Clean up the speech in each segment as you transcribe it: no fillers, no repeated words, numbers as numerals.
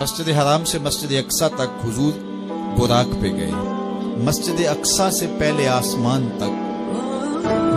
مسجد حرام سے مسجد اقصی تک حضور براق پہ گئے. مسجد اقصی سے پہلے آسمان تک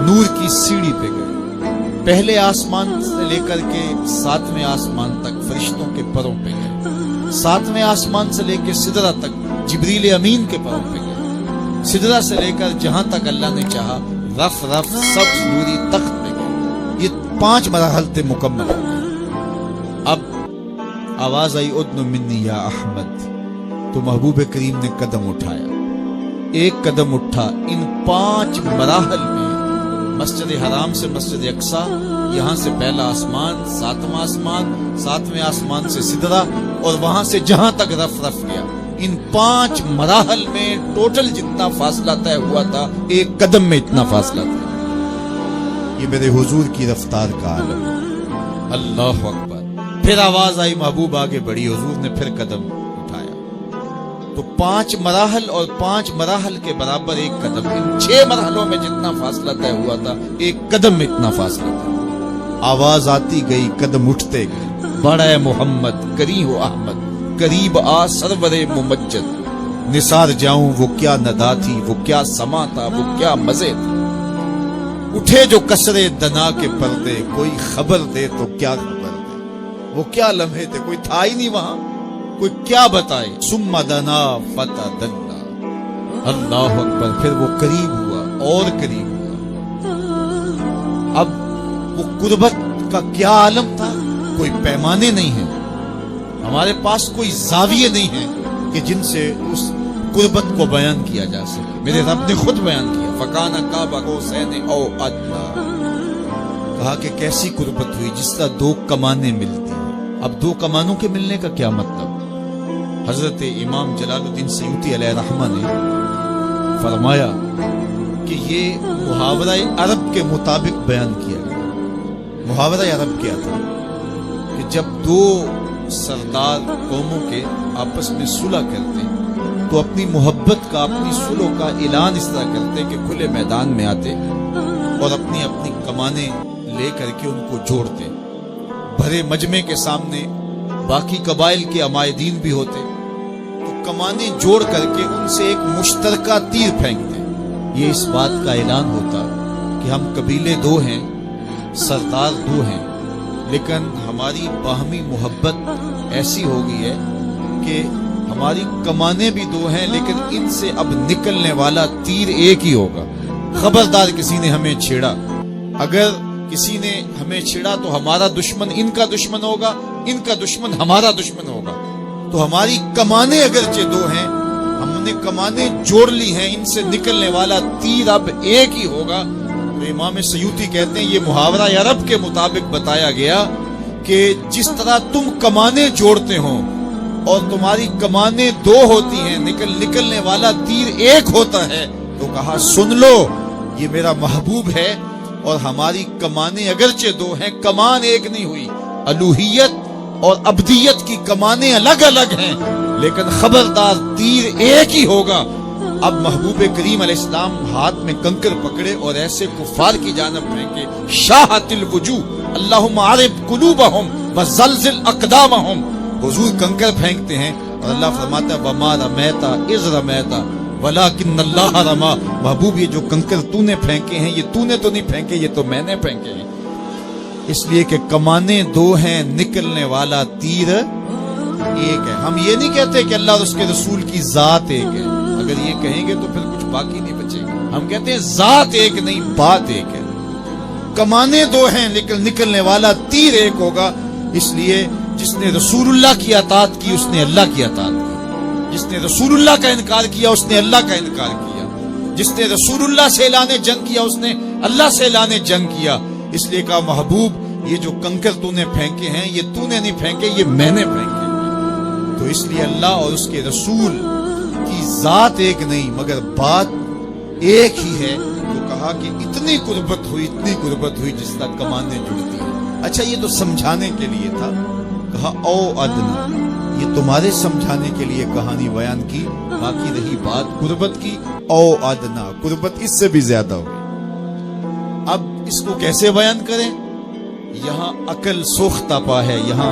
نور کی سیڑھی پہ گئے. پہلے آسمان سے لے کر کے 7ویں آسمان تک فرشتوں کے پروں پہ گئے. 7ویں آسمان سے لے کے سدرہ تک جبریل امین کے پروں پہ گئے. سدرہ سے لے کر جہاں تک اللہ نے چاہا رف رف سبز نوری تخت پہ گئے. یہ 5 مراحل تھے مکمل ہو گئے. اب آواز آئی ادن منی یا احمد، تو محبوب کریم نے قدم اٹھایا. ایک قدم اٹھا. ان 5 مراحل میں مسجد حرام سے مسجد اقصی، یہاں سے پہلا آسمان، 7واں آسمان، 7ویں آسمان سے سدرہ، اور وہاں سے جہاں تک رف رف گیا. ان 5 مراحل میں ٹوٹل جتنا فاصلہ طے ہوا تھا، ایک قدم میں اتنا فاصلہ تھا. یہ میرے حضور کی رفتار کا عالم ہے. اللہ اکبر. پھر آواز آئی، محبوب آگے بڑھی. حضور نے پھر قدم اٹھایا. تو 5 مراحل اور 5 مراحل کے برابر ایک قدم. ان 6 مرحلوں میں جتنا فاصلہ طے ہوا تھا، ایک قدم میں اتنا فاصلہ تھا. آواز آتی گئی، قدم اٹھتے گئے. بڑا محمد کری ہو احمد، قریب آ سرور ممجد. نثار جاؤں وہ کیا ندا تھی، وہ کیا سما تھا، وہ کیا مزے تھے. اٹھے جو کسرے دنا کے پردے، کوئی خبر دے تو کیا خبر دے. وہ کیا لمحے تھے، کوئی تھا ہی نہیں وہاں، کوئی کیا بتائے. ثم دنا فتدلا. اللہ اکبر. پھر وہ قریب ہوا اور قریب ہوا. اب وہ قربت کا کیا عالم تھا. کوئی پیمانے نہیں ہیں ہمارے پاس، کوئی زاویے نہیں ہیں کہ جن سے اس قربت کو بیان کیا جا سکے. میرے رب نے خود بیان کیا، فکان قاب قوسین او ادنی. کہا کہ کیسی قربت ہوئی جس طرح 2 کمانیں ملتی ہیں. اب 2 کمانوں کے ملنے کا کیا مطلب. حضرت امام جلال الدین سیوطی علیہ رحمہ نے فرمایا کہ یہ محاورہ عرب کے مطابق بیان کیا گیا. محاورہ عرب کیا تھا کہ جب 2 سردار قوموں کے آپس میں صلح کرتے تو اپنی محبت کا، اپنی صلح کا اعلان اس طرح کرتے کہ کھلے میدان میں آتے اور اپنی اپنی کمانیں لے کر کے ان کو جوڑتے. بھرے مجمع کے سامنے باقی قبائل کے عمائدین بھی ہوتے تو کمانیں جوڑ کر کے ان سے ایک مشترکہ تیر پھینکتے. یہ اس بات کا اعلان ہوتا کہ ہم قبیلے 2 ہیں، سردار 2 ہیں، لیکن ہماری باہمی محبت ایسی ہو گئی ہے کہ ہماری کمانیں بھی 2 ہیں، لیکن ان سے اب نکلنے والا تیر ایک ہی ہوگا. خبردار کسی نے ہمیں چھیڑا، اگر کسی نے ہمیں چھیڑا تو ہمارا دشمن ان کا دشمن ہوگا، ان کا دشمن ہمارا دشمن ہوگا. تو ہماری کمانیں اگرچہ 2 ہیں، ہم نے کمانیں جوڑ لی ہیں، ان سے نکلنے والا تیر اب ایک ہی ہوگا. تو امام سیوطی کہتے ہیں یہ محاورہ عرب کے مطابق بتایا گیا کہ جس طرح تم کمانیں جوڑتے ہو اور تمہاری کمانیں 2 ہوتی ہیں، نکلنے والا تیر ایک ہوتا ہے. تو کہا سن لو، یہ میرا محبوب ہے اور ہماری کمانیں اگرچہ 2 ہیں، کمان ایک نہیں ہوئی. الوہیت اور عبدیت کی کمانیں الگ الگ ہیں، لیکن خبردار تیر ایک ہی ہوگا. اب محبوب کریم علیہ السلام ہاتھ میں کنکر پکڑے اور ایسے کفار کی جانب پھینکے. شاہت الوجوہ اللہم عرب قلوبہم وزلزل اقدامہم. حضور کنکر پھینکتے ہیں اور اللہ فرماتا ہے وما رمیت اذ رمیت ولیکن اللہ رما. محبوب یہ جو کنکر تو نے پھینکے ہیں، یہ تو نے تو نہیں پھینکے، یہ تو میں نے پھینکے ہیں. اس لیے کہ کمانیں 2 ہیں، نکلنے والا تیر ایک ہے. ہم یہ نہیں کہتے کہ اللہ اور اس کے رسول کی ذات ایک ہے. اگر یہ کہیں گے تو پھر کچھ باقی نہیں بچے گا. ہم کہتے ہیں ذات ایک نہیں، بات ایک ہے. کمانیں 2 ہیں لیکن نکلنے والا تیر ایک ہوگا. اس لیے جس نے رسول اللہ کی اطاعت کی اس نے اللہ کی اطاعت کی، جس نے رسول اللہ کا انکار کیا اس نے اللہ کا انکار کیا، جس نے رسول اللہ سے اعلان جنگ کیا اس نے اللہ سے اعلان جنگ کیا. اس لیے کہا محبوب یہ جو کنکر تو نے پھینکے ہیں یہ تو نے نہیں پھینکے، یہ میں نے پھینکے. تو اس لیے اللہ اور اس کے رسول کی ذات ایک نہیں مگر بات ایک ہی ہے. تو کہا کہ اتنی قربت ہوئی جس طرح کمانیں جڑتی ہیں. اچھا یہ تو سمجھانے کے لیے تھا. کہا او ادنا، یہ تمہارے سمجھانے کے لیے کہانی بیان کی. باقی رہی بات قربت کی، او ادنا، قربت اس سے بھی زیادہ ہوئی. اب اس کو کیسے بیان کریں. یہاں عقل سوختہ پا ہے، یہاں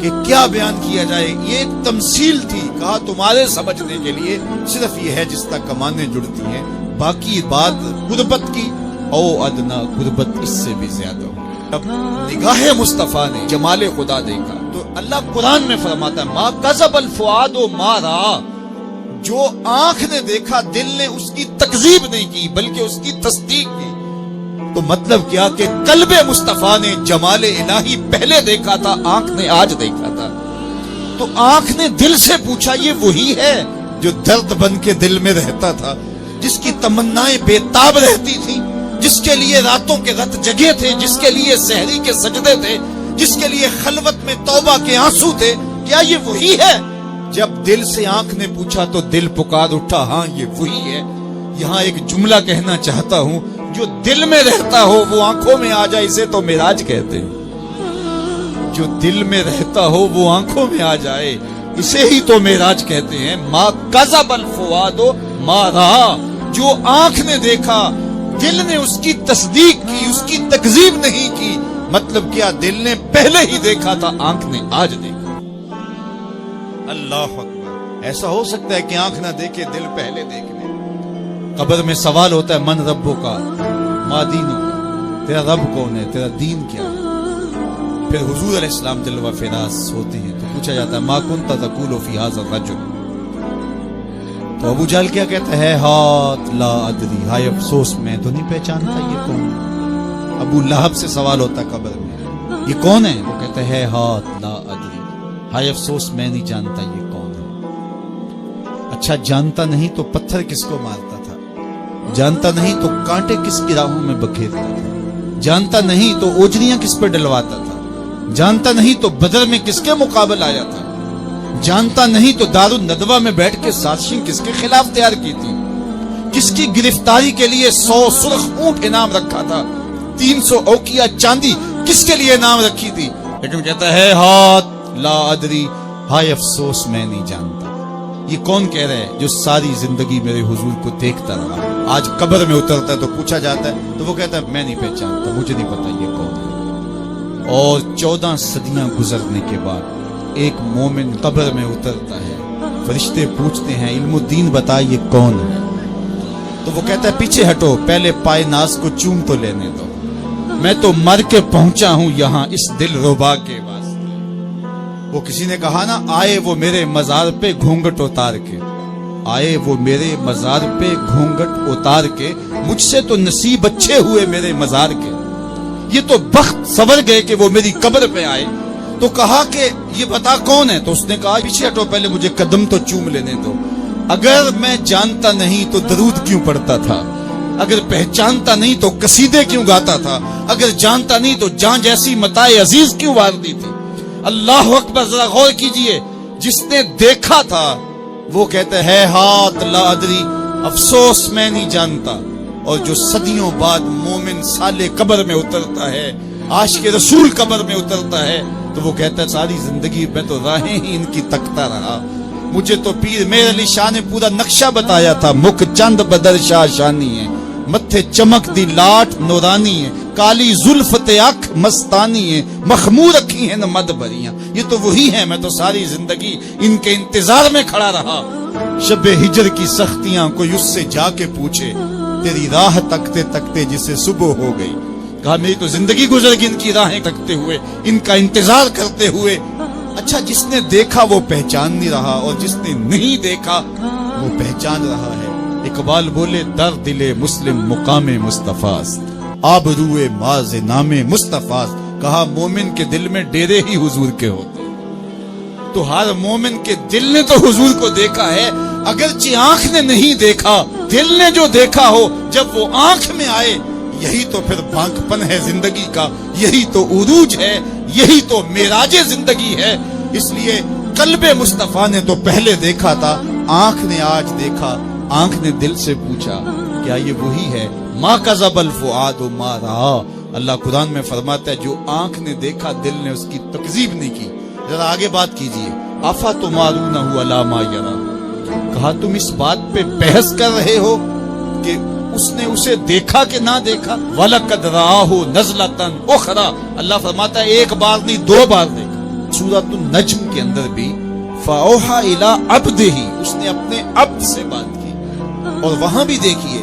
کہ کیا بیان کیا جائے. یہ ایک تمثیل تھی. کہا تمہارے سمجھنے کے لیے صرف یہ ہے جس تک کمانیں جڑتی ہیں، باقی بات غربت کی او ادنا، غربت اس سے بھی زیادہ ہو. اب نگاہ مصطفیٰ نے جمال خدا دیکھا تو اللہ قرآن میں فرماتا ہے ما کذب الفؤاد ما رأى، جو آنکھ نے دیکھا دل نے اس کی تکذیب نہیں کی بلکہ اس کی تصدیق کی. تو مطلب کیا کہ قلب مصطفیٰ نے جمال الہی پہلے دیکھا تھا، آنکھ نے آج دیکھا تھا. تو آنکھ نے دل سے پوچھا یہ وہی ہے جو درد بن کے دل میں رہتا تھا، جس کی تمنائیں بے تاب رہتی تھی، جس کے لیے راتوں کے رت جگے تھے، جس کے لیے سحری کے سجدے تھے، جس کے لیے خلوت میں توبہ کے آنسو تھے. کیا یہ وہی ہے؟ جب دل سے آنکھ نے پوچھا تو دل پکار اٹھا ہاں یہ وہی ہے. یہاں ایک جملہ کہنا چاہتا ہوں، جو دل میں رہتا ہو وہ آنکھوں میں آ جائے، اسے تو معراج کہتے ہیں. جو دل میں رہتا ہو وہ آنکھوں میں آ جائے، اسے ہی تو معراج کہتے ہیں. ما کذب الفؤاد ما رأى، جو آنکھ نے دیکھا دل نے اس کی تصدیق کی، اس کی تکذیب نہیں کی. مطلب کیا دل نے پہلے ہی دیکھا تھا، آنکھ نے آج دیکھا. اللہ اکبر. ایسا ہو سکتا ہے کہ آنکھ نہ دیکھے دل پہلے دیکھ لے. قبر میں سوال ہوتا ہے من ربو کا ما دینو، تیرا رب کون ہے، تیرا دین کیا ہے. پھر حضور علیہ السلام جلوہ فراز ہوتے ہیں تو پوچھا جاتا ہے ما کنت تقول فی ھذا الرجل. تو ابو جہل کیا کہتا ہے ہاتھ لا ادری، ہائے افسوس میں تو نہیں پہچانتا یہ کون. ابو لہب سے سوال ہوتا ہے قبر میں یہ کون ہے، وہ کہتا ہے ہاتھ لا ادری، ہائے افسوس میں نہیں جانتا یہ کون ہے. اچھا جانتا نہیں تو پتھر کس کو مارتا تھا، جانتا نہیں تو کانٹے کس کی راہوں میں بکھیرتا تھا، جانتا نہیں تو اوجریاں کس پہ ڈلواتا تھا، جانتا نہیں تو بدر میں کس کے مقابل آیا تھا، جانتا نہیں تو دار الندوہ میں بیٹھ کے سازشیں کس کے خلاف تیار کی تھی، کس کی گرفتاری کے لیے 100 سرخ اونٹ انعام رکھا تھا، 300 اوقیہ چاندی کس کے لیے انعام رکھی تھی. لیکن کہتا ہے ہاتھ لا ادری، ہائے افسوس میں نہیں جانتا. یہ کون کہہ رہا ہے جو ساری زندگی میرے حضور کو دیکھتا رہا، آج قبر میں اترتا ہے تو پوچھا جاتا ہے تو وہ کہتا ہے میں نہیں پہچانتا، مجھے نہیں پتا یہ کون ہے. اور 14 صدیاں گزرنے کے بعد ایک مومن قبر میں اترتا ہے، فرشتے پوچھتے ہیں علم الدین بتا یہ کون ہے. تو وہ کہتا ہے پیچھے ہٹو، پہلے پائے ناز کو چوم تو لینے دو، میں تو مر کے پہنچا ہوں یہاں اس دل ربا کے واسطے. وہ کسی نے کہا نا آئے وہ میرے مزار پہ گھونگٹ اتار کے، آئے وہ میرے مزار پہ گھونگٹ اتار کے، مجھ سے تو نصیب اچھے ہوئے میرے مزار کے، یہ تو بخت سور گئے کہ وہ میری قبر پہ آئے. تو کہا کہ یہ بتا کون ہے، تو اس نے کہا پیچھے ہٹو پہلے مجھے قدم تو چوم لینے دو. اگر میں جانتا نہیں تو درود کیوں پڑھتا تھا، اگر پہچانتا نہیں تو قصیدے کیوں گاتا تھا، اگر جانتا نہیں تو جان جیسی متاع عزیز کیوں واردی تھی. اللہ اکبر. ذرا غور کیجئے، جس نے دیکھا تھا وہ کہتا ہے ہاتھ لا ادری، افسوس میں نہیں جانتا. اور جو صدیوں بعد مومن سالے قبر میں اترتا ہے، عاشق رسول قبر میں اترتا ہے، تو وہ کہتا ہے ساری زندگی میں تو راہیں ہی ان کی تکتا رہا، مجھے تو پیر میر علی شاہ نے پورا نقشہ بتایا تھا. مکھ چند بدر شاہ شانی ہے، متھے چمک دی لاٹ نورانی ہے، کالی زلف تے اکھ مستانی ہے، مخمور اکھی ہیں مد بریاں. یہ تو وہی ہے، میں تو ساری زندگی ان کے انتظار میں کھڑا رہا. شب ہجر کی سختیاں کوئی اس سے جا کے پوچھے، تیری راہ تکتے تکتے جسے صبح ہو گئی. کہا میری تو زندگی گزر گئی ان کی راہیں تکتے ہوئے، ان کا انتظار کرتے ہوئے. اچھا جس نے دیکھا وہ پہچان نہیں رہا، اور جس نے نہیں دیکھا وہ پہچان رہا ہے. اقبال بولے در دل مسلم مقام مصطفیٰ، آبروئے ماز نام مصطفیٰ. کہا مومن کے دل میں ڈیرے ہی حضور کے ہوتے. تو ہر مومن کے دل نے تو حضور کو دیکھا ہے، اگرچہ آنکھ نے نہیں دیکھا، دل نے جو دیکھا ہو جب وہ آنکھ میں آئے. یہی تو پھر بانک پن ہے زندگی کا، یہی تو عروج ہے، یہی تو معراج زندگی ہے. اس لیے قلب مصطفیٰ نے تو پہلے دیکھا تھا، آنکھ نے آج دیکھا. آنکھ نے دل سے پوچھا کیا یہ وہی ہے. ما کذب الفؤاد ما رأى. اللہ قرآن میں فرماتا ہے جو آنکھ نے دیکھا دل نے اس کی تکذیب نہیں کی. ذرا آگے بات کیجئے. افاتمارونہ علی ما یری. کہا تم اس بات پہ بحث کر رہے ہو کہ اس نے اسے دیکھا کہ نہ دیکھا؟ وَلَقَدْ رَآهُ نَزْلَةً أُخْرَىٰ، اللہ فرماتا ہے ایک بار نہیں 2 بار دیکھا۔ سورۃ النجم کے اندر بھی فَأَوْحَىٰ إِلَىٰ عَبْدِهِ، اس نے اپنے عبد سے بات کی، اور وہاں بھی دیکھیے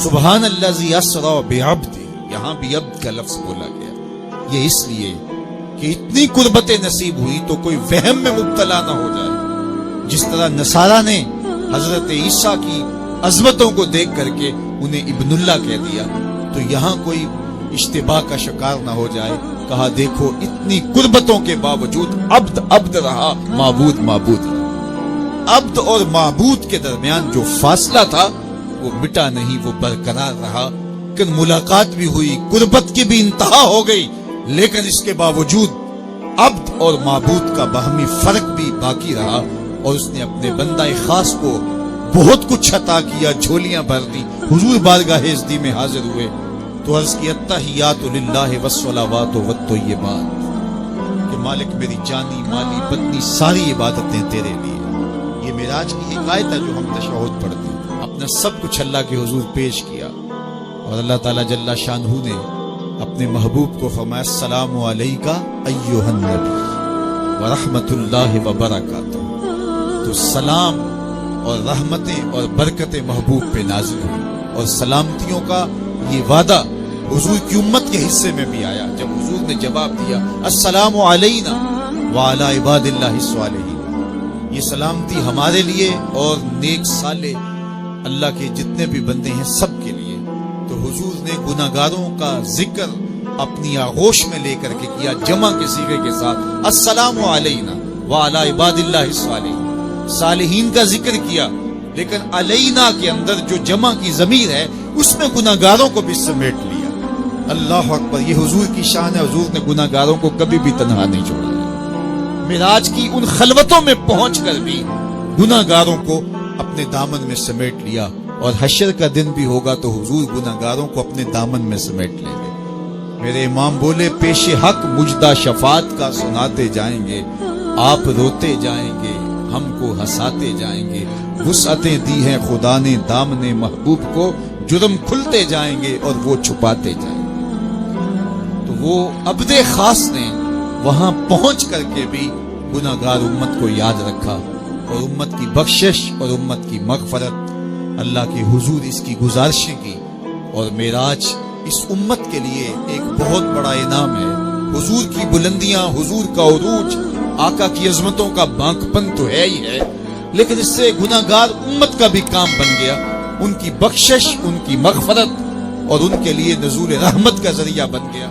سبحان الذی اسریٰ بعبدہ، یہاں بھی عبد کا لفظ بولا گیا۔ یہ اس لیے کہ اتنی قربتیں نصیب ہوئی تو کوئی وہم میں مبتلا نہ ہو جائے۔ جس طرح نصارہ نے حضرت عیسیٰ کی عظمتوں کو دیکھ کر کے انہیں ابن اللہ کہہ دیا، تو یہاں کوئی اشتباہ کا شکار نہ ہو جائے۔ کہا دیکھو اتنی قربتوں کے باوجود عبد عبد رہا، معبود معبود رہا۔ عبد اور معبود کے درمیان جو فاصلہ تھا وہ مٹا نہیں، وہ برقرار رہا۔ کہ ملاقات بھی ہوئی، قربت کی بھی انتہا ہو گئی، لیکن اس کے باوجود عبد اور معبود کا باہمی فرق بھی باقی رہا، اور اس نے اپنے بندہ خاص کو بہت کچھ عطا کیا، جھولیاں بھر دی۔ حضور بارگاہ عزتی میں حاضر ہوئے تو عرض کی التحیات للہ والصلوات والطیبات، کہ مالک میری جانی مالی بدنی ساری عبادتیں تیرے لیے۔ یہ معراج کی حکایت ہے جو ہم تشہد پڑھتے ہیں۔ اپنا سب کچھ اللہ کے حضور پیش کیا، اور اللہ تعالیٰ جل شانہ نے اپنے محبوب کو فرمایا السلام علیکہ ایھا النبی ورحمۃ اللہ وبرکاتہ۔ تو سلام اور رحمتیں اور برکتیں محبوب پہ نازل ہوئی، اور سلامتیوں کا یہ وعدہ حضور کی امت کے حصے میں بھی آیا جب حضور نے جواب دیا السلام علینا وعلی عباد اللہ الصالحین۔ یہ سلامتی ہمارے لیے اور نیک صالح اللہ کے جتنے بھی بندے ہیں سب کے لیے۔ تو حضور نے گناہگاروں کا ذکر اپنی آغوش میں لے کر کے کیا، جمع کے صیغے کے ساتھ السلام علینا وعلی عباد اللہ الصالحین۔ صالحین کا ذکر کیا، لیکن علینا کے اندر جو جمع کی ضمیر ہے اس میں گناہگاروں کو بھی سمیٹ لیا۔ اللہ اکبر، یہ حضور کی شان ہے، حضور نے گناہگاروں کو کبھی بھی تنہا نہیں چھوڑا۔ معراج کی ان خلوتوں میں پہنچ کر بھی گناہگاروں کو اپنے دامن میں سمیٹ لیا، اور حشر کا دن بھی ہوگا تو حضور گناہگاروں کو اپنے دامن میں سمیٹ لیں گے۔ میرے امام بولے پیش حق مجدہ شفاعت کا سناتے جائیں گے، آپ روتے جائیں گے ہم کو ہنساتے جائیں گے، وسعتیں دی ہیں خدا نے دامن محبوب کو، جرم کھلتے جائیں گے اور وہ چھپاتے جائیں گے۔ تو وہ عبد خاص نے وہاں پہنچ کر کے بھی گناہگار امت کو یاد رکھا، اور امت کی بخشش اور امت کی مغفرت، اللہ کے حضور اس کی گزارشیں کی۔ اور معراج اس امت کے لیے ایک بہت بڑا انعام ہے۔ حضور کی بلندیاں، حضور کا عروج، آقا کی عظمتوں کا بانک پن تو ہے ہی ہے، لیکن اس سے گناہگار امت کا بھی کام بن گیا، ان کی بخشش، ان کی مغفرت، اور ان کے لیے نزول رحمت کا ذریعہ بن گیا۔